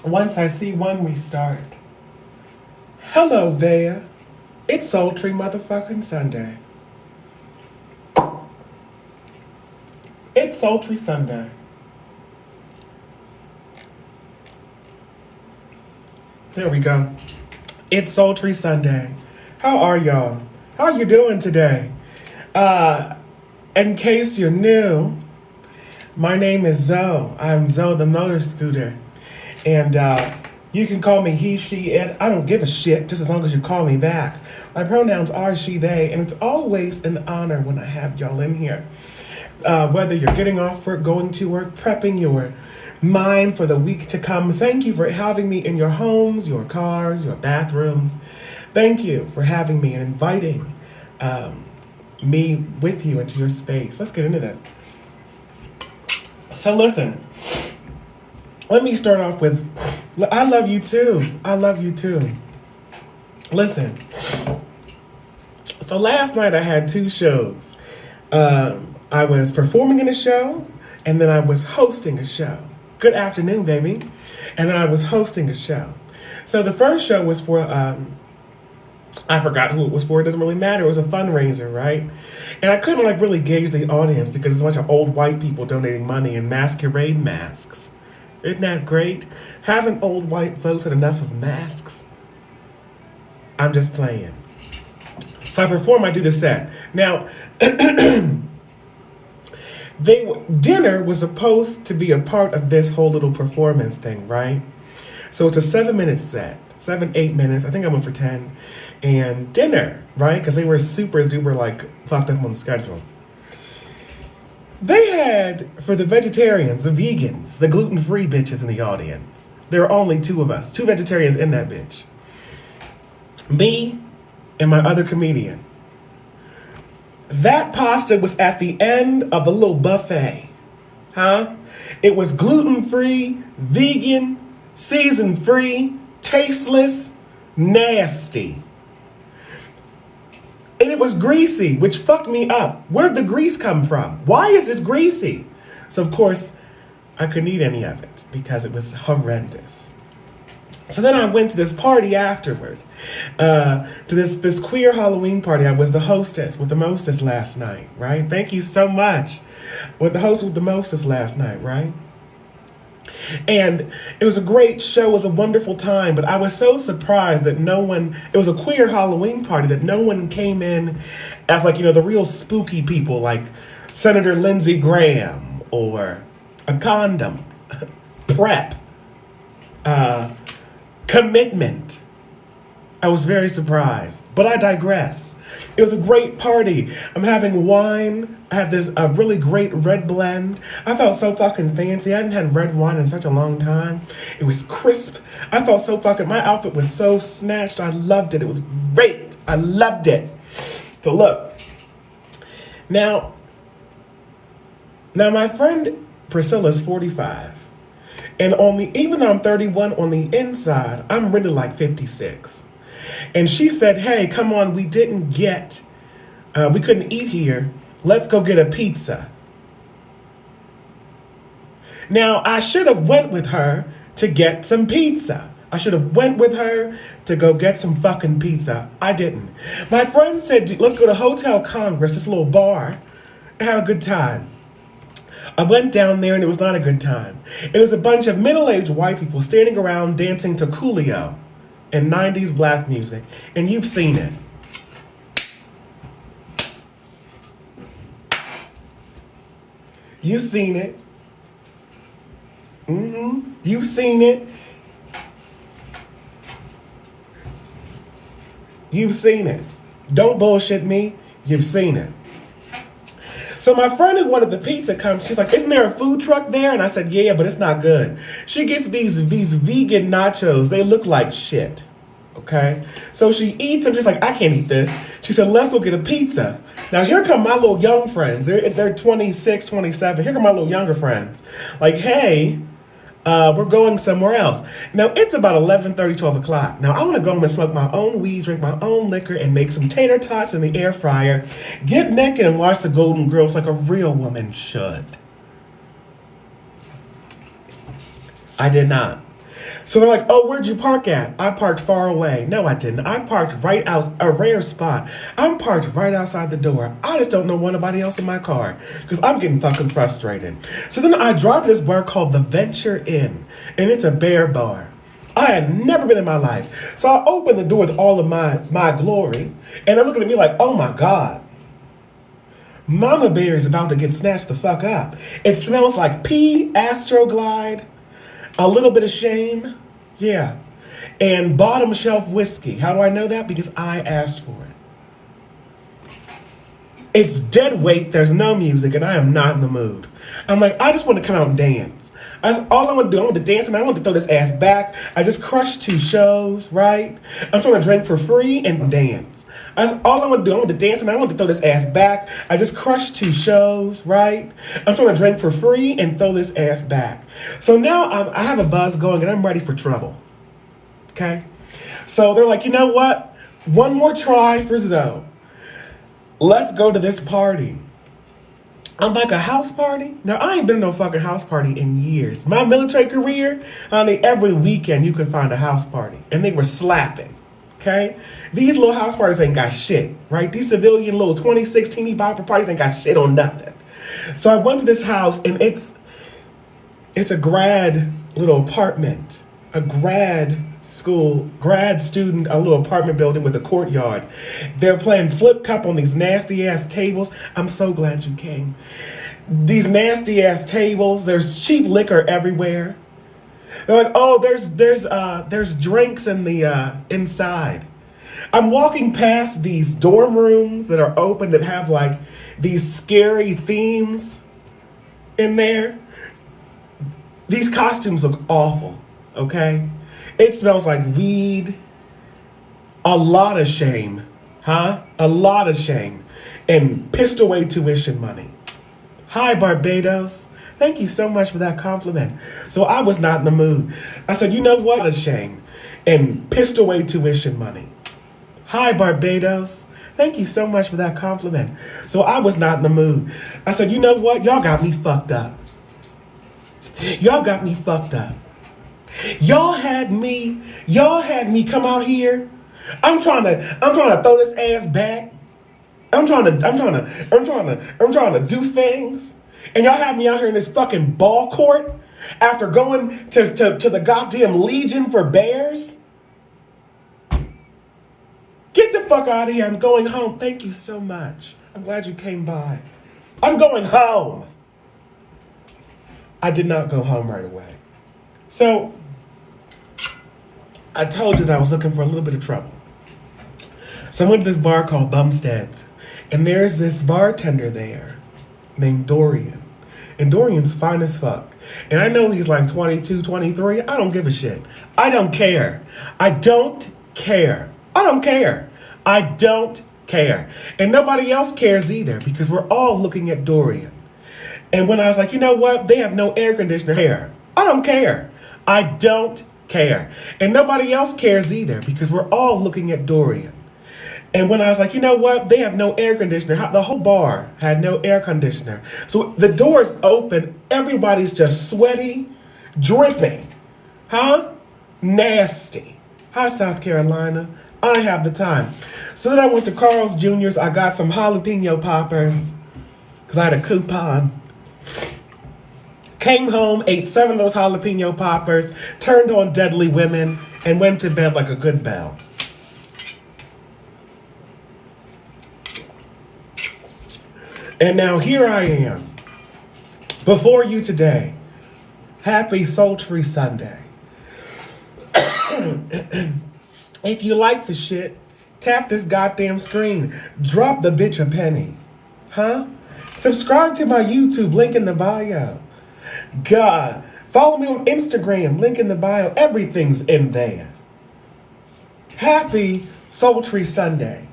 Once I see one, we start. Hello there. It's Sultry motherfucking Sunday. It's Sultry Sunday. There we go. It's Sultry Sunday. How are y'all? How are you doing today? In case you're new, my name is Zoe. I'm Zoe the Motor Scooter. And you can call me he, she, it. I don't give a shit, just as long as you call me back. My pronouns are she, they, and it's always an honor when I have y'all in here. Whether you're getting off work, going to work, prepping your mind for the week to come, thank you for having me in your homes, your cars, your bathrooms. Thank you for having me and inviting me with you into your space. Let's get into this. So listen, let me start off with, I love you too. I love you too. Listen, so last night I had two shows. I was performing in a show, and then I was hosting a show. Good afternoon, baby. And then I was hosting a show. So the first show was for, I forgot who it was for. It doesn't really matter. It was a fundraiser, right? And I couldn't really gauge the audience because it's a bunch of old white people donating money in masquerade masks. Isn't that great? Haven't old white folks had enough of masks? I'm just playing. So I perform, I do the set. Now, dinner was supposed to be a part of this whole little performance thing, right? So it's a 7-minute set, 8 minutes. I think I went for 10. And dinner, right? Because they were super duper fucked up on the schedule. They had, for the vegetarians, the vegans, the gluten-free bitches in the audience. There are only two of us, two vegetarians in that bitch. Me and my other comedian. That pasta was at the end of the little buffet. Huh? It was gluten-free, vegan, season-free, tasteless, nasty. And it was greasy, which fucked me up. Where'd the grease come from? Why is this greasy? So, of course, I couldn't eat any of it because it was horrendous. So then I went to this party afterward, to this queer Halloween party. I was the hostess with the mostest last night, right? Thank you so much. With the host with the mostest last night, right? And it was a great show. It was a wonderful time, but I was so surprised that it was a queer Halloween party, that no one came in as the real spooky people like Senator Lindsey Graham or a condom, PrEP, commitment. I was very surprised, but I digress. It was a great party. I'm having wine. I had this really great red blend. I felt so fucking fancy. I hadn't had red wine in such a long time. It was crisp. I felt so my outfit was so snatched. I loved it. It was great. I loved it. So look. Now my friend Priscilla's 45. And even though I'm 31 on the inside, I'm really 56. And she said, hey, come on, we couldn't eat here. Let's go get a pizza. Now, I should have went with her to get some pizza. I should have went with her to go get some fucking pizza. I didn't. My friend said, let's go to Hotel Congress, this little bar, and have a good time. I went down there and it was not a good time. It was a bunch of middle-aged white people standing around dancing to Coolio and 90s black music. And you've seen it. You've seen it. You've seen it. You've seen it. Don't bullshit me. You've seen it. So my friend who wanted the pizza comes, she's like, isn't there a food truck there? And I said, yeah, but it's not good. She gets these vegan nachos. They look like shit, okay? So she eats them, just like, I can't eat this. She said, let's go get a pizza. Now here come my little young friends. They're 26, 27. Here come my little younger friends. Like, hey, we're going somewhere else. Now, it's about 11:30, 12 o'clock. Now, I want to go home and smoke my own weed, drink my own liquor, and make some tater tots in the air fryer, get naked and watch the Golden Girls like a real woman should. I did not. So they're like, oh, where'd you park at? I parked far away. No, I didn't. I parked right out, a rare spot. I'm parked right outside the door. I just don't know anybody else in my car because I'm getting fucking frustrated. So then I drive to this bar called the Venture Inn, and it's a bear bar. I had never been in my life. So I open the door with all of my glory, and they're looking at me like, oh my God. Mama Bear is about to get snatched the fuck up. It smells like pee, Astroglide, a little bit of shame, yeah, and bottom shelf whiskey. How do I know that? Because I asked for it. It's dead weight, there's no music, and I am not in the mood. I'm like, I just want to come out and dance. That's all I want to do. I want to dance, and I want to throw this ass back. I just crushed 2 shows, right? I'm trying to drink for free and dance. That's all I want to do. I want to dance, and I want to throw this ass back. I just crushed 2 shows, right? I'm trying to drink for free and throw this ass back. So now I have a buzz going, and I'm ready for trouble. Okay? So they're like, you know what? One more try for Zoe. Let's go to this party. I'm like, a house party? Now, I ain't been to no fucking house party in years. My military career, honey, every weekend you could find a house party. And they were slapping, okay? These little house parties ain't got shit, right? These civilian little 2016 bopper parties ain't got shit on nothing. So I went to this house, and it's a grad little apartment. A grad student, a little apartment building with a courtyard. They're playing flip cup on these nasty ass tables. I'm so glad you came. These nasty ass tables. There's cheap liquor everywhere. They're like, oh, there's drinks in the inside. I'm walking past these dorm rooms that are open that have like these scary themes in there. These costumes look awful. Okay? It smells like weed. A lot of shame. Huh? A lot of shame. And pissed away tuition money. Hi, Barbados. Thank you so much for that compliment. So I was not in the mood. I said, you know what? A shame. And pissed away tuition money. Hi, Barbados. Thank you so much for that compliment. So I was not in the mood. I said, you know what? Y'all got me fucked up. Y'all got me fucked up. Y'all had me come out here. I'm trying to throw this ass back. I'm trying to do things. And y'all have me out here in this fucking ball court after going to the goddamn Legion for bears. Get the fuck out of here. I'm going home. Thank you so much. I'm glad you came by. I'm going home. I did not go home right away. So I told you that I was looking for a little bit of trouble. So I went to this bar called Bumstead's, and there's this bartender there named Dorian. And Dorian's fine as fuck. And I know he's like 22, 23. I don't give a shit. I don't care. I don't care. I don't care. I don't care. And nobody else cares either because we're all looking at Dorian. And when I was like, you know what? They have no air conditioner here. I don't care. I don't care. And nobody else cares either because we're all looking at Dorian. And when I was like, you know what? They have no air conditioner. The whole bar had no air conditioner. So the door's open. Everybody's just sweaty, dripping. Huh? Nasty. Hi, South Carolina. I have the time. So then I went to Carl's Jr.'s. I got some jalapeno poppers because I had a coupon. Came home, ate 7 of those jalapeno poppers, turned on Deadly Women, and went to bed like a good belle. And now here I am, before you today. Happy Sultry Sunday. If you like the shit, tap this goddamn screen. Drop the bitch a penny. Huh? Subscribe to my YouTube, link in the bio. God. Follow me on Instagram, link in the bio. Everything's in there. Happy Sultry Sunday.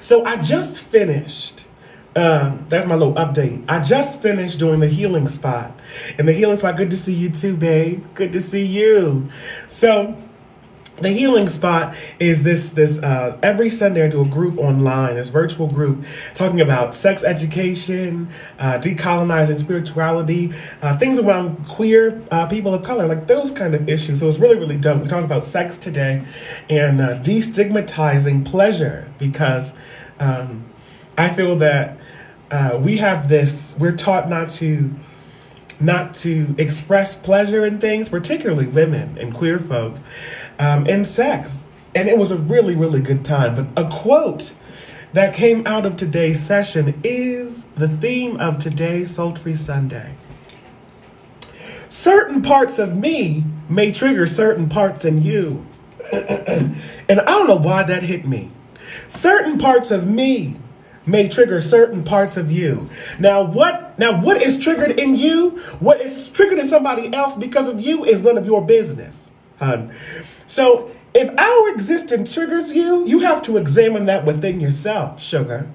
So I just finished. That's my little update. I just finished doing the healing spot. And the healing spot, good to see you too, babe. Good to see you. So the healing spot is this every Sunday I do a group online, this virtual group talking about sex education, decolonizing spirituality, things around queer people of color, like those kind of issues. So it's really, really dope. We talked about sex today and destigmatizing pleasure, because I feel that we're taught not to express pleasure in things, particularly women and queer folks, in sex. And it was a really, really good time. But a quote that came out of today's session is the theme of today's Sultry Sunday. Certain parts of me may trigger certain parts in you. And I don't know why that hit me. Certain parts of me may trigger certain parts of you. Now what is triggered in you, what is triggered in somebody else because of you, is none of your business, hun. So if our existence triggers you, you have to examine that within yourself, sugar.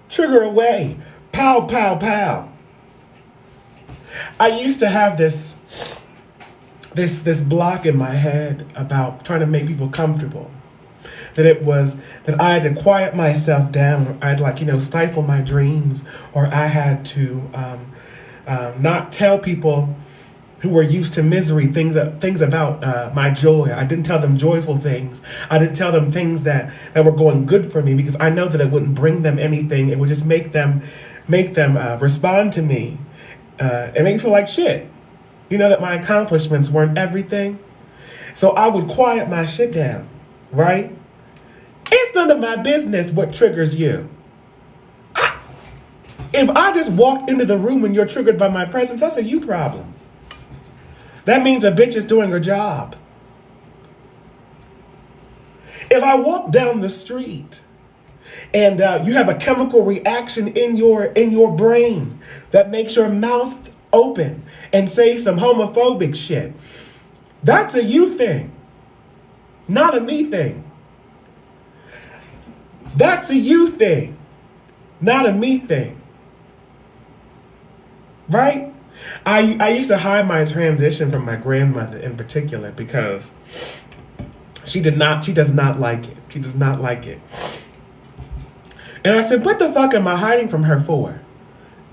Trigger away. Pow, pow, pow. I used to have this block in my head about trying to make people comfortable. That I had to quiet myself down, or I'd stifle my dreams, or I had to not tell people who were used to misery things about my joy. I didn't tell them joyful things. I didn't tell them things that were going good for me, because I know that it wouldn't bring them anything. It would just make them respond to me and make me feel like shit. That my accomplishments weren't everything. So I would quiet my shit down, right? It's none of my business what triggers you. If I just walked into the room and you're triggered by my presence, that's a you problem. That means a bitch is doing her job. If I walk down the street and you have a chemical reaction in your brain that makes your mouth open and say some homophobic shit, that's a you thing, not a me thing. That's a you thing, not a me thing. Right? I used to hide my transition from my grandmother in particular, because she does not like it. She does not like it. And I said, what the fuck am I hiding from her for?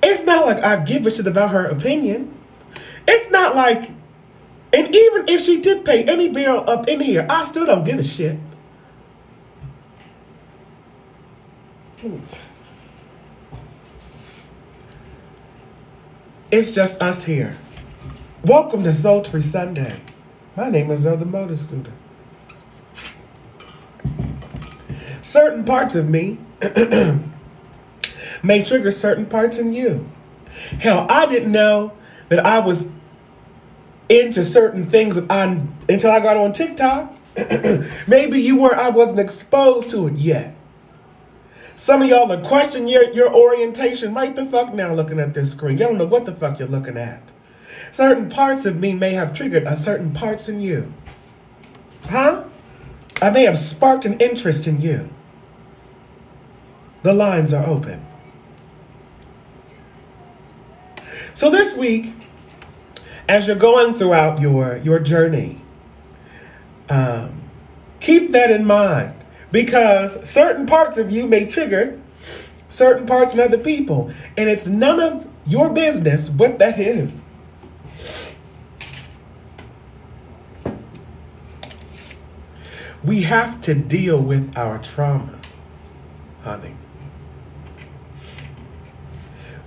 It's not like I give a shit about her opinion. It's not like, and even if she did pay any bill up in here, I still don't give a shit. It's just us here. Welcome to Sultry Sunday. My name is the Motor Scooter. Certain parts of me may trigger certain parts in you. Hell, I didn't know that I was into certain things until I got on TikTok. Maybe you were, I wasn't exposed to it yet. Some of y'all are questioning your orientation right the fuck now looking at this screen. You don't know what the fuck you're looking at. Certain parts of me may have triggered certain parts in you. Huh? I may have sparked an interest in you. The lines are open. So this week, as you're going throughout your journey, keep that in mind. Because certain parts of you may trigger certain parts in other people. And it's none of your business what that is. We have to deal with our trauma, honey.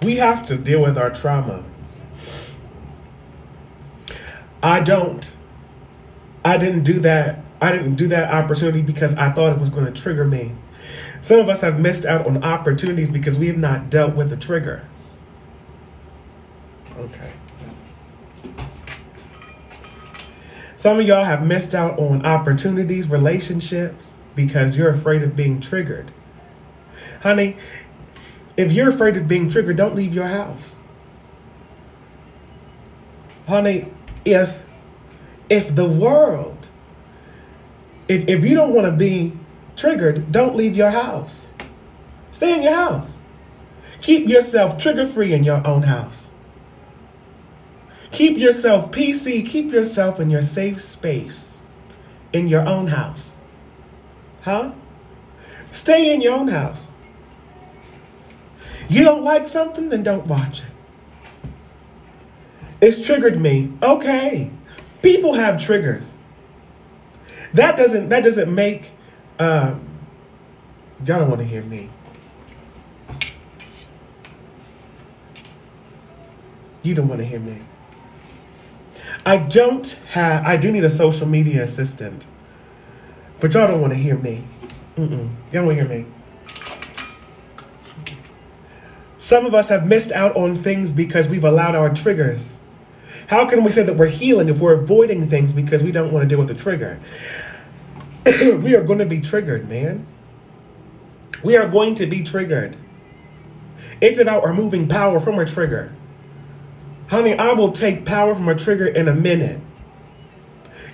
We have to deal with our trauma. I didn't do that. I didn't do that opportunity because I thought it was going to trigger me. Some of us have missed out on opportunities because we have not dealt with the trigger. Okay. Some of y'all have missed out on opportunities, relationships, because you're afraid of being triggered. Honey, if you're afraid of being triggered, don't leave your house. Honey, if the world, if you don't want to be triggered, don't leave your house. Stay in your house. Keep yourself trigger-free in your own house. Keep yourself PC. Keep yourself in your safe space in your own house. Huh? Stay in your own house. You don't like something, then don't watch it. It's triggered me. Okay. People have triggers. That doesn't make y'all don't want to hear me. You don't want to hear me. I do need a social media assistant. But y'all don't want to hear me. Y'all don't want to hear me. Some of us have missed out on things because we've allowed our triggers. How can we say that we're healing if we're avoiding things because we don't want to deal with the trigger? We are going to be triggered, man. We are going to be triggered. It's about removing power from a trigger. Honey, I will take power from a trigger in a minute.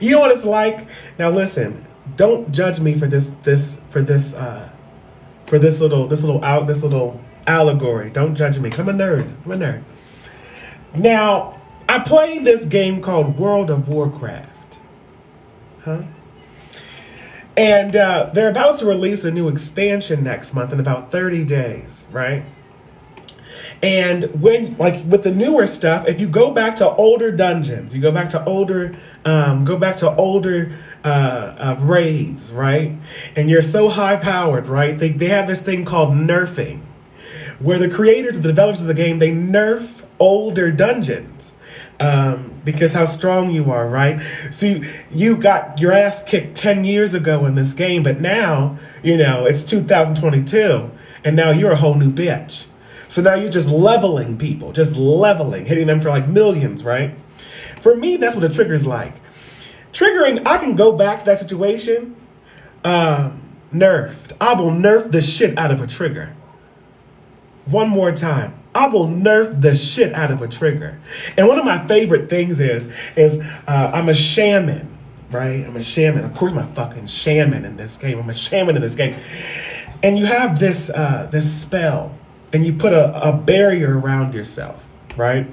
You know what it's like? Now listen, don't judge me for this little allegory. Don't judge me, 'cause I'm a nerd. Now, I played this game called World of Warcraft. And they're about to release a new expansion next month in about 30 days, right? And when, like with the newer stuff, if you go back to older dungeons, you go back to older raids, right? And you're so high powered, right? They have this thing called nerfing, where the creators, the developers of the game, they nerf older dungeons. Because how strong you are, right? So you got your ass kicked 10 years ago in this game, but now, it's 2022, and now you're a whole new bitch. So now you're just leveling people, hitting them for like millions, right? For me, that's what a trigger's like. Triggering, I can go back to that situation, nerfed. I will nerf the shit out of a trigger. One more time. I will nerf the shit out of a trigger. And one of my favorite things is I'm a shaman, right? I'm a shaman. Of course, I'm a fucking shaman in this game. I'm a shaman in this game. And you have this spell, and you put a barrier around yourself, right?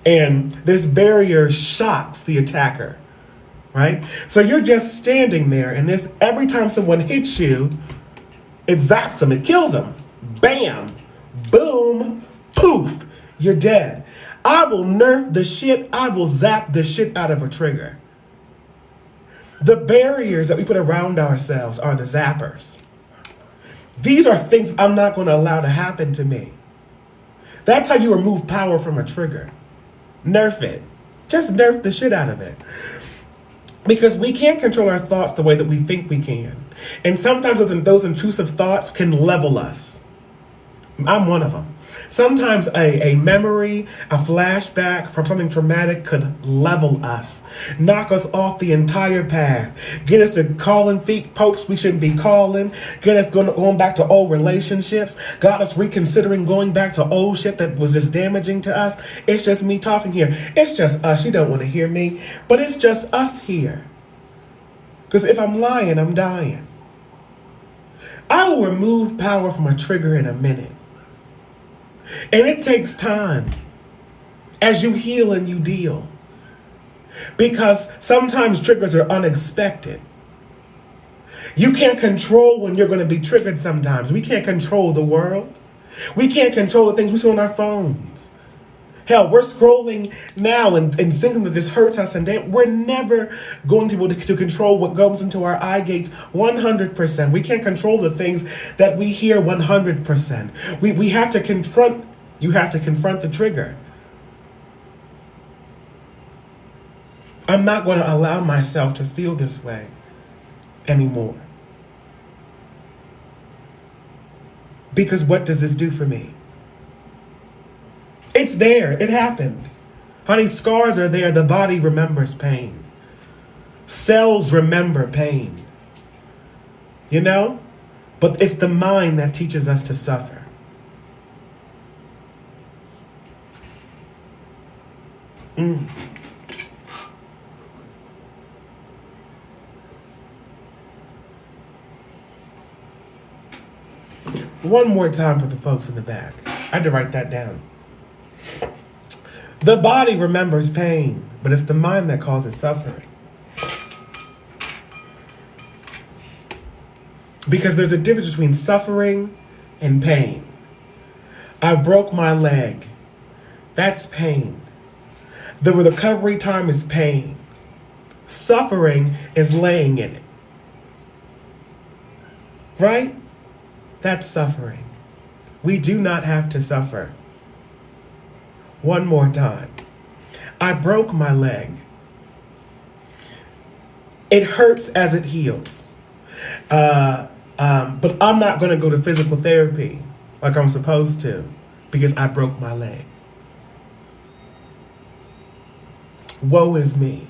And this barrier shocks the attacker, right? So you're just standing there, and every time someone hits you, it zaps them, it kills them. Bam, boom, poof, you're dead. I will nerf the shit, I will zap the shit out of a trigger. The barriers that we put around ourselves are the zappers. These are things I'm not going to allow to happen to me. That's how you remove power from a trigger. Nerf it. Just nerf the shit out of it. Because we can't control our thoughts the way that we think we can. And sometimes those intrusive thoughts can level us. I'm one of them. Sometimes a memory, a flashback from something traumatic could level us, knock us off the entire path, get us to calling folks we shouldn't be calling, get us going back to old relationships, got us reconsidering going back to old shit that was just damaging to us. It's just me talking here. It's just us. You don't want to hear me, but it's just us here. Because if I'm lying, I'm dying. I will remove power from a trigger in a minute. And it takes time as you heal and you deal. Because sometimes triggers are unexpected. You can't control when you're going to be triggered sometimes. We can't control the world. We can't control the things we see on our phones. Hell, we're scrolling now and thinking that this hurts us, and we're never going to be able to control what goes into our eye gates 100%. We can't control the things that we hear 100%. We have to confront, you have to confront the trigger. I'm not going to allow myself to feel this way anymore. Because what does this do for me? It's there. It happened. Honey, scars are there. The body remembers pain. Cells remember pain. You know? But it's the mind that teaches us to suffer. One more time for the folks in the back. I had to write that down. The body remembers pain, but it's the mind that causes suffering. Because there's a difference between suffering and pain. I broke my leg. That's pain. The recovery time is pain. Suffering is laying in it. Right? That's suffering. We do not have to suffer. One more time. I broke my leg. It hurts as it heals. But I'm not going to go to physical therapy like I'm supposed to because I broke my leg. Woe is me.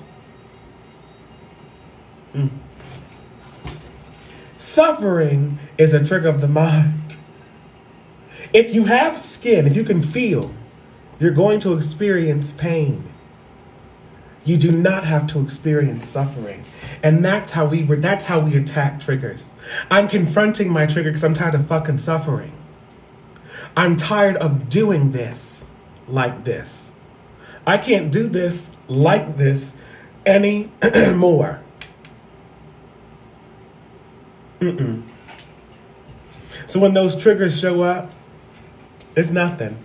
Suffering is a trick of the mind. If you have skin, if you can feel, you're going to experience pain. You do not have to experience suffering. And that's how we attack triggers. I'm confronting my trigger because I'm tired of fucking suffering. I'm tired of doing this like this. I can't do this like this anymore. So when those triggers show up, it's nothing.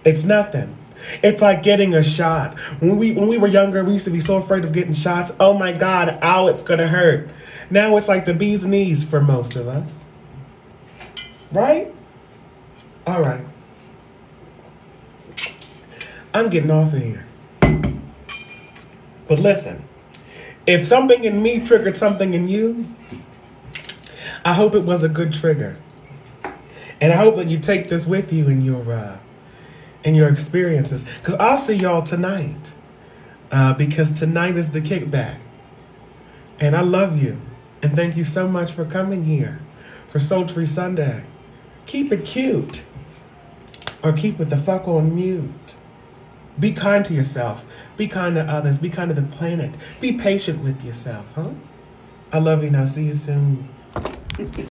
It's nothing. It's like getting a shot. When we were younger, we used to be so afraid of getting shots. Oh my God, ow, it's gonna hurt. Now it's like the bee's knees for most of us. Right? All right. I'm getting off of here. But listen, if something in me triggered something in you, I hope it was a good trigger. And I hope that you take this with you in your experiences. Because I'll see y'all tonight. Because tonight is the kickback. And I love you. And thank you so much for coming here for Sultry Sunday. Keep it cute. Or keep it the fuck on mute. Be kind to yourself. Be kind to others. Be kind to the planet. Be patient with yourself, huh? I love you now. See you soon.